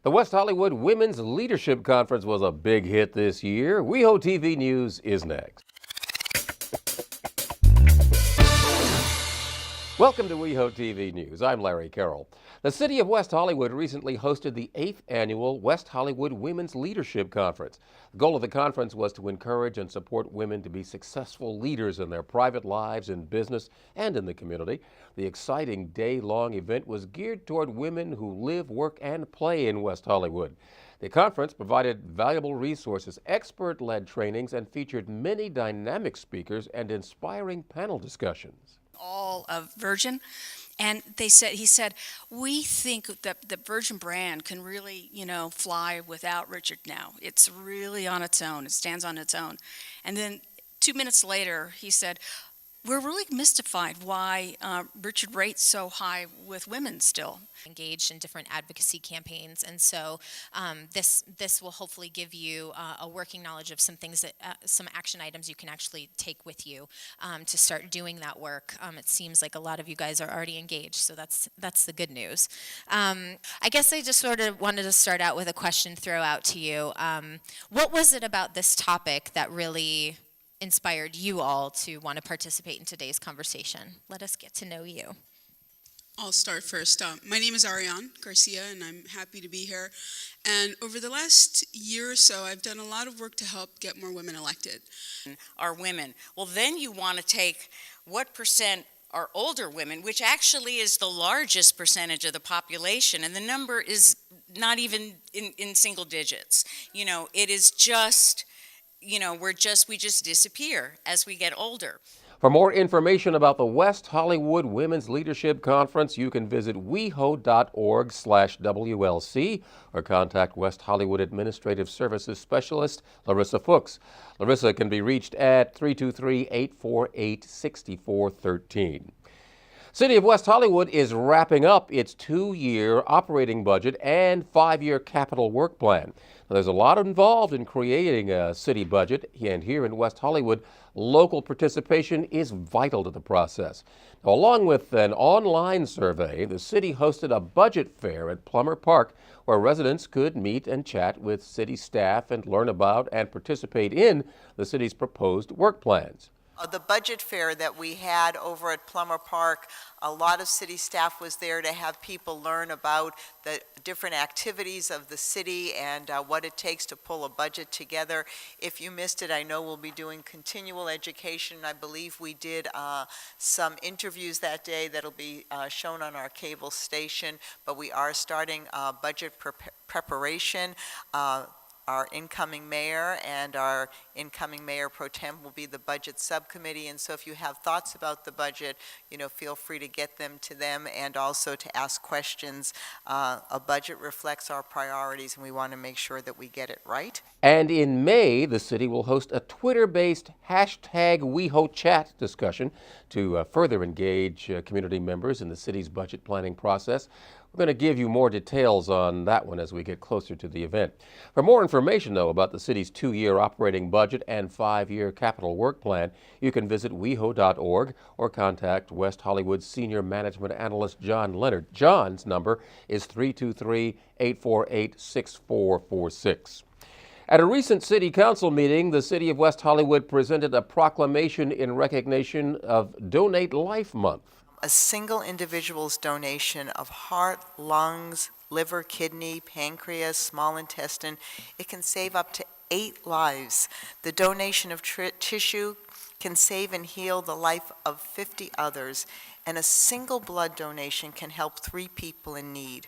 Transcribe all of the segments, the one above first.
The West Hollywood Women's Leadership Conference was a big hit this year. WehoTV News is next. Welcome to WehoTV News. I'm Larry Carroll. The city of West Hollywood recently hosted the 8th annual West Hollywood Women's Leadership Conference. The goal of the conference was to encourage and support women to be successful leaders in their private lives, in business, and in the community. The exciting day-long event was geared toward women who live, work, and play in West Hollywood. The conference provided valuable resources, expert-led trainings, and featured many dynamic speakers and inspiring panel discussions. All of Virgin, and he said, we think that the Virgin brand can really, fly without Richard now. It's really on its own. It stands on its own. And then 2 minutes later, he said, we're really mystified why Richard rates so high with women still. Engaged in different advocacy campaigns, and so this will hopefully give you a working knowledge of some things that some action items you can actually take with you to start doing that work. It seems like a lot of you guys are already engaged, so that's the good news. I guess I just sort of wanted to start out with a question, throw out to you. What was it about this topic that really inspired you all to want to participate in today's conversation? Let us get to know you. I'll start first. My name is Ariane Garcia, and I'm happy to be here. And over the last year or so, I've done a lot of work to help get more women elected. Are women. Well, then you want to take what percent are older women, which actually is the largest percentage of the population, and the number is not even in single digits. It is just, we just disappear as we get older. For more information about the West Hollywood Women's Leadership Conference, you can visit weho.org/WLC or contact West Hollywood Administrative Services Specialist Larissa Fuchs. Larissa can be reached at 323-848-6413. City of West Hollywood is wrapping up its 2-year operating budget and 5-year capital work plan. Now, there's a lot involved in creating a city budget, and here in West Hollywood, local participation is vital to the process. Now, along with an online survey, the city hosted a budget fair at Plummer Park where residents could meet and chat with city staff and learn about and participate in the city's proposed work plans. The budget fair that we had over at Plummer Park, a lot of city staff was there to have people learn about the different activities of the city and what it takes to pull a budget together. If you missed it, I know we'll be doing continual education. I believe we did some interviews that day that'll be shown on our cable station, but we are starting budget preparation. Our incoming mayor and our incoming mayor pro tem will be the budget subcommittee, and so if you have thoughts about the budget, feel free to get them to them and also to ask questions. A budget reflects our priorities, and we want to make sure that we get it right. And in May, the city will host a Twitter-based #WehoChat discussion to further engage community members in the city's budget planning process. We're going to give you more details on that one as we get closer to the event. For more information, though, about the city's 2-year operating budget and 5-year capital work plan, you can visit weho.org or contact West Hollywood Senior Management Analyst John Leonard. John's number is 323-848-6446. At a recent city council meeting, the city of West Hollywood presented a proclamation in recognition of Donate Life Month. A single individual's donation of heart, lungs, liver, kidney, pancreas, small intestine, it can save up to 8 lives. The donation of tissue can save and heal the life of 50 others, and a single blood donation can help 3 people in need.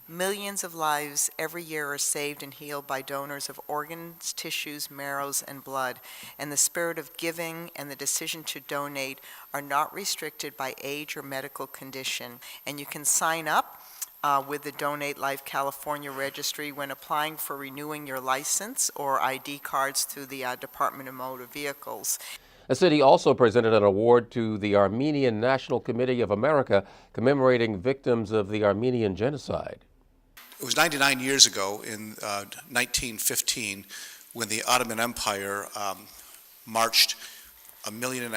Millions of lives every year are saved and healed by donors of organs, tissues, marrows, and blood. And the spirit of giving and the decision to donate are not restricted by age or medical condition. And you can sign up with the Donate Life California registry when applying for renewing your license or ID cards through the Department of Motor Vehicles. The city also presented an award to the Armenian National Committee of America commemorating victims of the Armenian genocide. It was 99 years ago in 1915 when the Ottoman Empire marched 1.5 million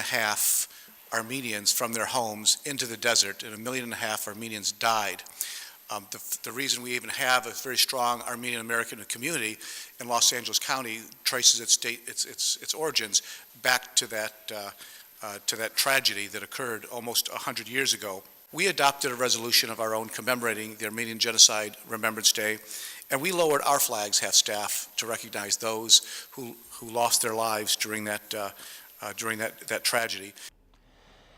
Armenians from their homes into the desert, and 1.5 million Armenians died. The reason we even have a very strong Armenian American community in Los Angeles County traces its origins back to that tragedy that occurred almost 100 years ago. We adopted a resolution of our own commemorating the Armenian Genocide Remembrance Day, and we lowered our flags, half-staff, to recognize those who lost their lives during that tragedy.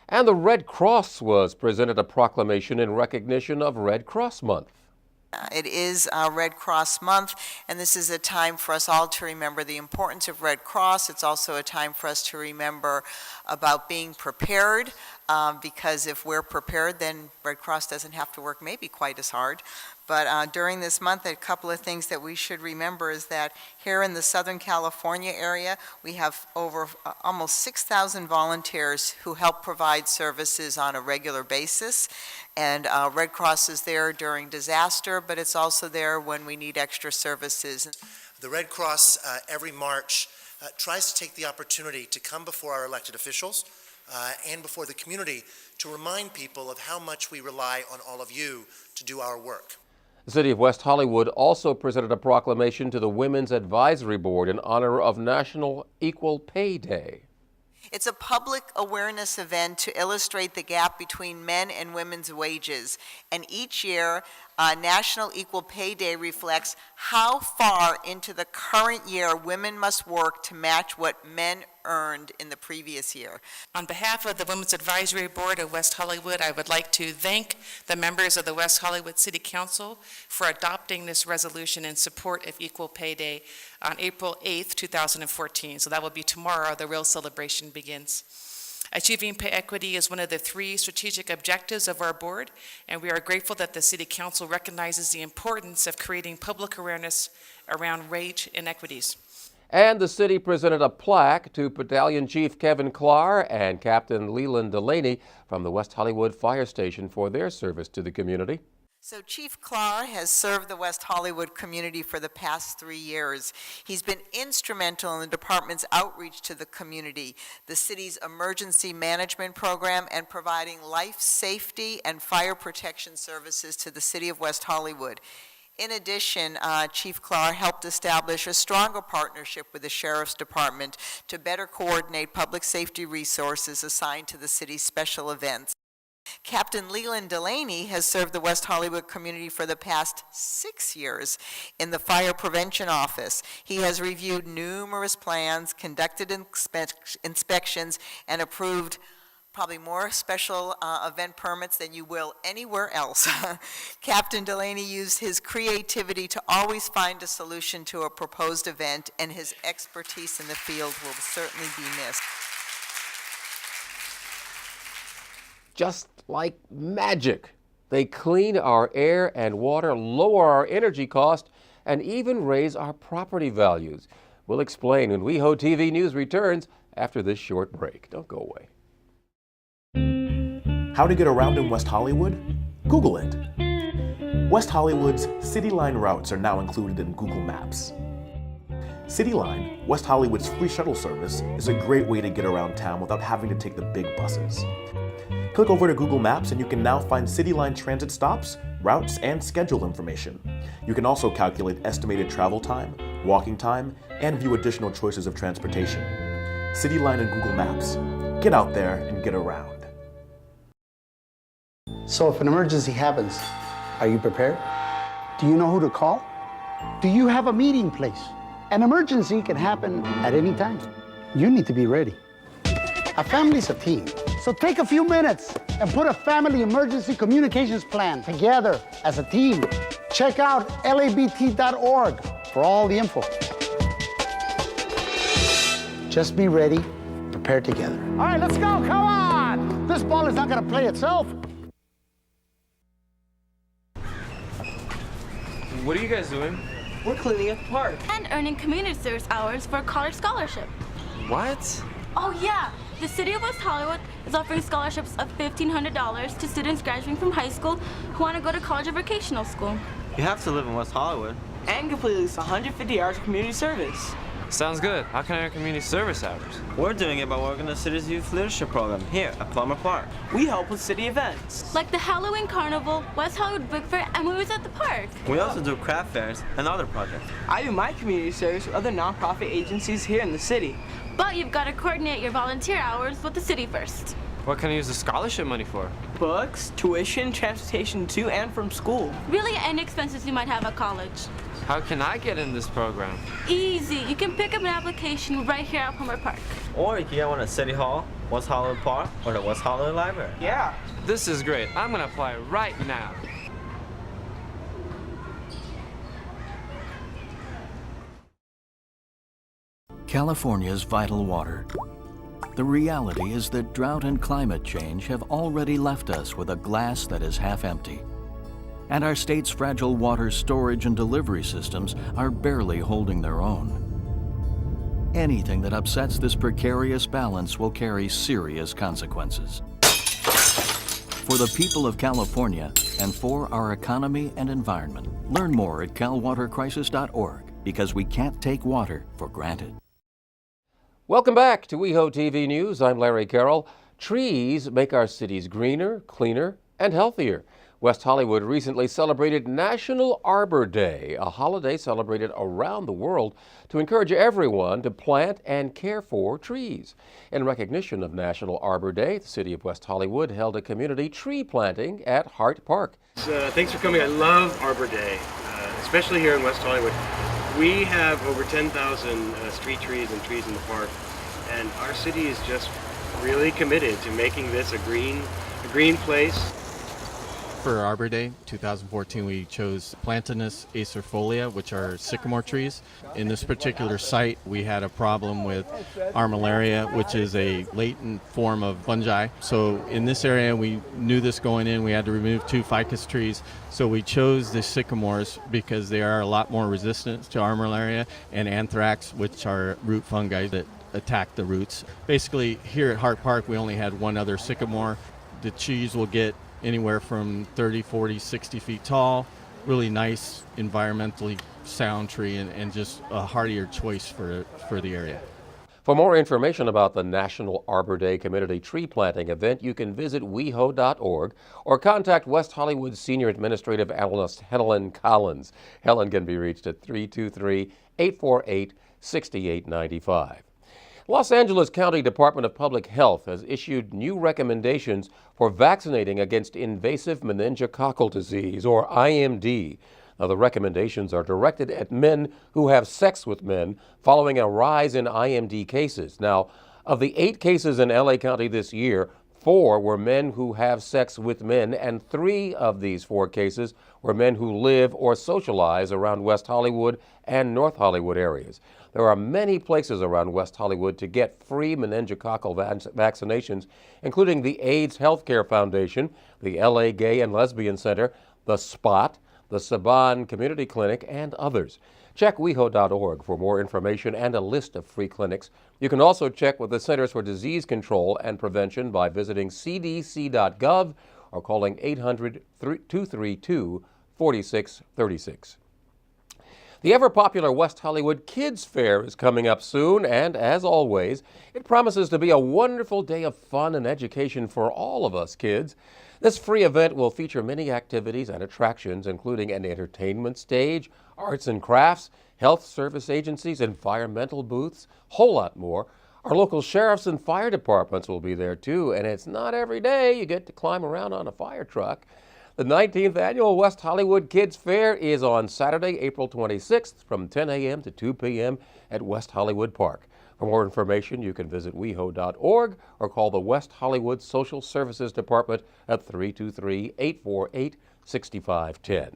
And the Red Cross was presented a proclamation in recognition of Red Cross Month. It is Red Cross Month, and this is a time for us all to remember the importance of Red Cross. It's also a time for us to remember about being prepared, because if we're prepared, then Red Cross doesn't have to work maybe quite as hard. But during this month, a couple of things that we should remember is that here in the Southern California area, we have over almost 6,000 volunteers who help provide services on a regular basis. And Red Cross is there during disaster, but it's also there when we need extra services. The Red Cross every March tries to take the opportunity to come before our elected officials and before the community to remind people of how much we rely on all of you to do our work. The City of West Hollywood also presented a proclamation to the Women's Advisory Board in honor of National Equal Pay Day. It's a public awareness event to illustrate the gap between men and women's wages. And each year, National Equal Pay Day reflects how far into the current year women must work to match what men earned in the previous year. On behalf of the Women's Advisory Board of West Hollywood, I would like to thank the members of the West Hollywood City Council for adopting this resolution in support of Equal Pay Day on April 8th, 2014. So that will be tomorrow, the real celebration begins. Achieving pay equity is one of the 3 strategic objectives of our board, and we are grateful that the City Council recognizes the importance of creating public awareness around wage inequities. And the city presented a plaque to Battalion Chief Kevin Clark and Captain Leland Delaney from the West Hollywood Fire Station for their service to the community. So Chief Clark has served the West Hollywood community for the past 3 years. He's been instrumental in the department's outreach to the community, the city's emergency management program, and providing life safety and fire protection services to the city of West Hollywood. In addition, Chief Clark helped establish a stronger partnership with the Sheriff's Department to better coordinate public safety resources assigned to the city's special events. Captain Leland Delaney has served the West Hollywood community for the past 6 years in the Fire Prevention Office. He has reviewed numerous plans, conducted inspections, and approved probably more special event permits than you will anywhere else. Captain Delaney used his creativity to always find a solution to a proposed event, and his expertise in the field will certainly be missed. Just like magic, they clean our air and water, lower our energy cost, and even raise our property values. We'll explain when WehoTV News returns after this short break. Don't go away. How to get around in West Hollywood? Google it. West Hollywood's City Line routes are now included in Google Maps. City Line, West Hollywood's free shuttle service, is a great way to get around town without having to take the big buses. Click over to Google Maps and you can now find City Line transit stops, routes, and schedule information. You can also calculate estimated travel time, walking time, and view additional choices of transportation. City Line and Google Maps. Get out there and get around. So if an emergency happens, are you prepared? Do you know who to call? Do you have a meeting place? An emergency can happen at any time. You need to be ready. A family's a team, so take a few minutes and put a family emergency communications plan together as a team. Check out labt.org for all the info. Just be ready, prepare together. All right, let's go, come on! This ball is not gonna play itself. What are you guys doing? We're cleaning up the park. And earning community service hours for a college scholarship. What? Oh yeah, the City of West Hollywood is offering scholarships of $1,500 to students graduating from high school who want to go to college or vocational school. You have to live in West Hollywood and complete at least 150 hours of community service. Sounds good. How can I earn community service hours? We're doing it by working the city's youth leadership program here at Plummer Park. We help with city events, Like the Halloween Carnival, West Hollywood Book Fair, and movies at the park. we also do craft fairs and other projects. I do my community service with other nonprofit agencies here in the city. But you've got to coordinate your volunteer hours with the city first. What can I use the scholarship money for? Books, tuition, transportation to and from school. Really, any expenses you might have at college. How can I get in this program? Easy. You can pick up an application right here at Plummer Park. Or you can get one at City Hall, West Hollywood Park, or the West Hollywood Library. Yeah. This is great. I'm gonna apply right now. California's vital water. The reality is that drought and climate change have already left us with a glass that is half empty. And our state's fragile water storage and delivery systems are barely holding their own. Anything that upsets this precarious balance will carry serious consequences. For the people of California and for our economy and environment, learn more at calwatercrisis.org, because we can't take water for granted. Welcome back to WehoTV News. I'm Larry Carroll. Trees make our cities greener, cleaner, and healthier. West Hollywood recently celebrated National Arbor Day, a holiday celebrated around the world to encourage everyone to plant and care for trees. In recognition of National Arbor Day, the city of West Hollywood held a community tree planting at Hart Park. Thanks for coming. I love Arbor Day, especially here in West Hollywood. We have over 10,000 street trees and trees in the park, and our city is just really committed to making this a green place. For Arbor Day 2014, we chose Plantinus acerfolia, which are sycamore trees. In this particular site, we had a problem with armillaria, which is a latent form of fungi. So in this area, we knew this going in. We had to remove 2 ficus trees. So we chose the sycamores because they are a lot more resistant to armillaria and anthrax, which are root fungi that attack the roots. Basically, here at Hart Park, we only had one other sycamore. The trees will get anywhere from 30, 40, 60 feet tall. Really nice, environmentally sound tree, and just a heartier choice for the area. For more information about the National Arbor Day Community Tree Planting event, you can visit weho.org or contact West Hollywood Senior Administrative Analyst Helen Collins. Helen can be reached at 323-848-6895. Los Angeles County Department of Public Health has issued new recommendations for vaccinating against invasive meningococcal disease, or IMD. Now, the recommendations are directed at men who have sex with men following a rise in IMD cases. Now, of the 8 cases in LA County this year, 4 were men who have sex with men, and 3 of these 4 cases were men who live or socialize around West Hollywood and North Hollywood areas. There are many places around West Hollywood to get free meningococcal vaccinations, including the AIDS Healthcare Foundation, the LA Gay and Lesbian Center, the Spot, the Saban Community Clinic, and others. Check weho.org for more information and a list of free clinics. You can also check with the Centers for Disease Control and Prevention by visiting cdc.gov or calling 800-232-4636. The ever-popular West Hollywood Kids Fair is coming up soon, and as always, it promises to be a wonderful day of fun and education for all of us kids. This free event will feature many activities and attractions, including an entertainment stage, arts and crafts, health service agencies, environmental booths, a whole lot more. Our local sheriffs and fire departments will be there too, and it's not every day you get to climb around on a fire truck. The 19th Annual West Hollywood Kids Fair is on Saturday, April 26th from 10 a.m. to 2 p.m. at West Hollywood Park. For more information, you can visit weho.org or call the West Hollywood Social Services Department at 323-848-6510.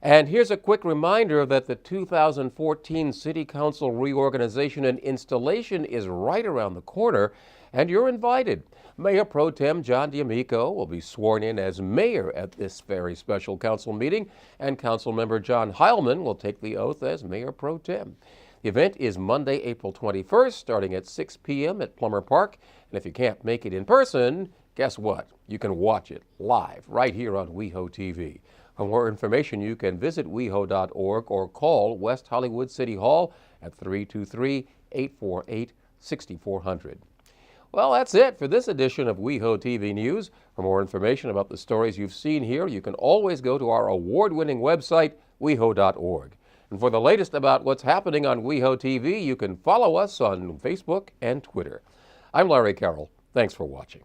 And here's a quick reminder that the 2014 City Council reorganization and installation is right around the corner, and you're invited. Mayor Pro Tem John D'Amico will be sworn in as mayor at this very special council meeting, and Councilmember John Heilman will take the oath as Mayor Pro Tem. The event is Monday, April 21st, starting at 6 p.m. at Plummer Park, and if you can't make it in person, guess what? You can watch it live right here on WehoTV. For more information, you can visit WeHo.org or call West Hollywood City Hall at 323-848-6400. Well, that's it for this edition of WehoTV News. For more information about the stories you've seen here, you can always go to our award-winning website, WeHo.org. And for the latest about what's happening on WehoTV, you can follow us on Facebook and Twitter. I'm Larry Carroll. Thanks for watching.